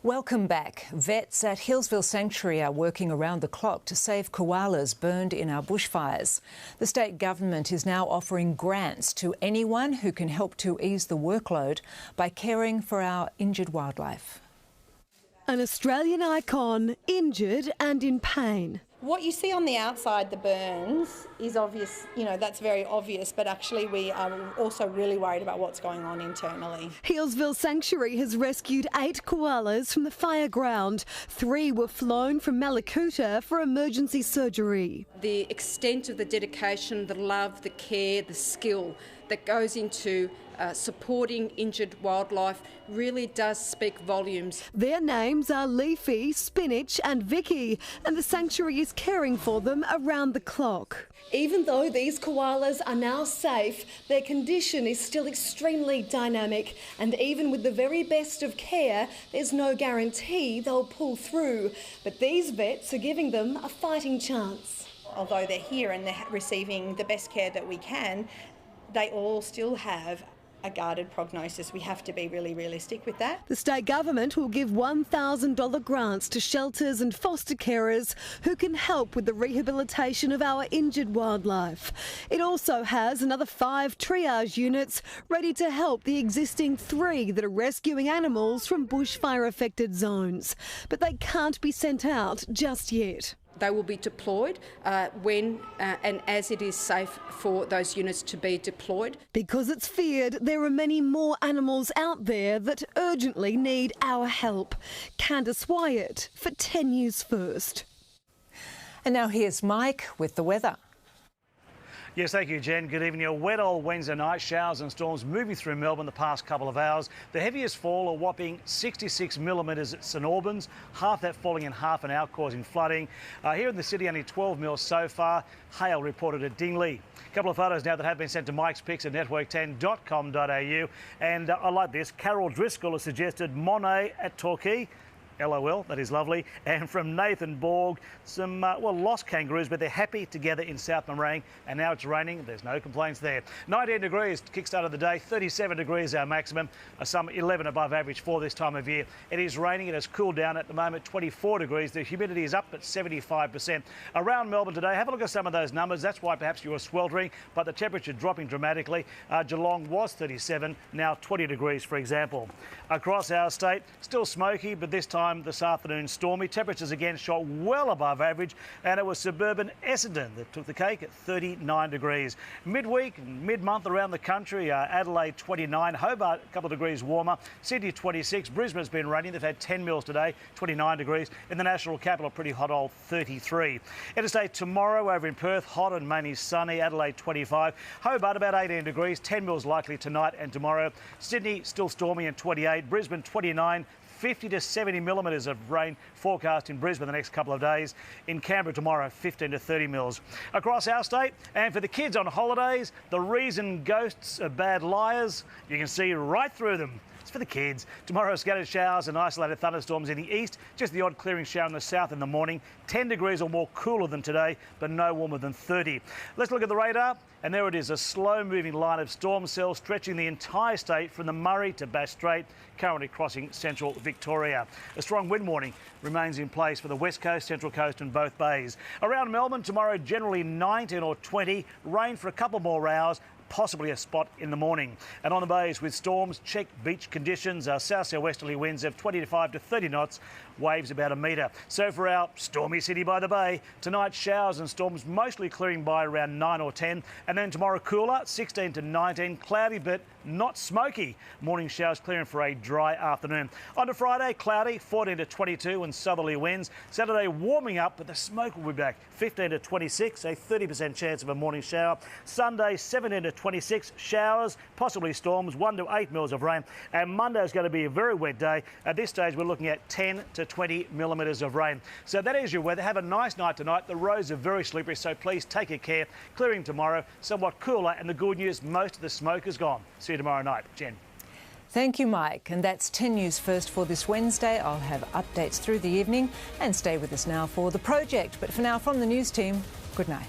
Welcome back. Vets at Hillsville Sanctuary are working around the clock to save koalas burned in our bushfires. The state government is now offering grants to anyone who can help to ease the workload by caring for our injured wildlife. An Australian icon, injured and in pain. What you see on the outside, the burns, is obvious, that's very obvious, but actually we are also really worried about what's going on internally. Hillsville Sanctuary has rescued 8 koalas from the fire ground. 3 were flown from Malakuta for emergency surgery. The extent of the dedication, the love, the care, the skill that goes into supporting injured wildlife really does speak volumes. Their names are Leafy, Spinach and Vicky, and the sanctuary is caring for them around the clock. Even though these koalas are now safe, their condition is still extremely dynamic, and even with the very best of care, there's no guarantee they'll pull through. But these vets are giving them a fighting chance. Although they're here and they're receiving the best care that we can, they all still have a guarded prognosis. We have to be really realistic with that. The state government will give $1,000 grants to shelters and foster carers who can help with the rehabilitation of our injured wildlife. It also has another 5 triage units ready to help the existing 3 that are rescuing animals from bushfire-affected zones. But they can't be sent out just yet. They will be deployed when and as it is safe for those units to be deployed. Because it's feared there are many more animals out there that urgently need our help. Candice Wyatt for 10 News First. And now here's Mike with the weather. Yes, thank you, Jen. Good evening. A wet old Wednesday night, showers and storms moving through Melbourne the past couple of hours. The heaviest fall, a whopping 66 millimetres at St Albans, half that falling in half an hour, causing flooding. Here in the city, only 12 mils so far. Hail reported at Dingley. A couple of photos now that have been sent to Mike's Pics at network10.com.au. And I like this. Carol Driscoll has suggested Monet at Torquay. LOL, that is lovely. And from Nathan Borg, some, lost kangaroos, but they're happy together in South Morang. And now it's raining. There's no complaints there. 19 degrees, kickstart of the day. 37 degrees our maximum. Some 11 above average for this time of year. It is raining. It has cooled down at the moment, 24 degrees. The humidity is up at 75%. Around Melbourne today, have a look at some of those numbers. That's why perhaps you are sweltering, but the temperature dropping dramatically. Geelong was 37, now 20 degrees, for example. Across our state, still smoky, but this time this afternoon stormy. Temperatures again shot well above average, and it was suburban Essendon that took the cake at 39 degrees. Midweek and mid-month around the country, Adelaide 29, Hobart a couple of degrees warmer, Sydney 26, Brisbane's been raining. They've had 10 mils today, 29 degrees. In the national capital, pretty hot old 33. Interstate tomorrow over in Perth, hot and mainly sunny, Adelaide 25, Hobart about 18 degrees, 10 mils likely tonight and tomorrow. Sydney still stormy and 28, Brisbane 29, 50 to 70 millimetres of rain forecast in Brisbane the next couple of days. In Canberra tomorrow, 15 to 30 mils. Across our state, and for the kids on holidays, the reason ghosts are bad liars, you can see right through them. For the kids. Tomorrow, scattered showers and isolated thunderstorms in the east, just the odd clearing shower in the south in the morning. 10 degrees or more cooler than today, but no warmer than 30. Let's look at the radar, and there it is, a slow-moving line of storm cells stretching the entire state from the Murray to Bass Strait, currently crossing central Victoria. A strong wind warning remains in place for the west coast, central coast and both bays. Around Melbourne tomorrow, generally 19 or 20, rain for a couple more hours, possibly a spot in the morning. And on the bays with storms, check beach conditions. South-southwesterly winds of 25 to 30 knots, waves about a metre. So for our stormy city by the bay, tonight showers and storms mostly clearing by around 9 or 10. And then tomorrow cooler, 16 to 19, cloudy but not smoky. Morning showers clearing for a dry afternoon. On to Friday, cloudy, 14 to 22 and southerly winds. Saturday warming up, but the smoke will be back, 15 to 26, a 30% chance of a morning shower. Sunday, 17 to 26, showers, possibly storms, 1 to 8 mils of rain. And Monday is going to be a very wet day. At this stage, we're looking at 10 to 20 millimetres of rain. So that is your weather. Have a nice night tonight. The roads are very slippery, so please take care. Clearing tomorrow, somewhat cooler, and the good news, most of the smoke is gone. See you tomorrow night. Jen. Thank you, Mike. And that's 10 News First for this Wednesday. I'll have updates through the evening, and stay with us now for The Project. But for now, from the news team, good night.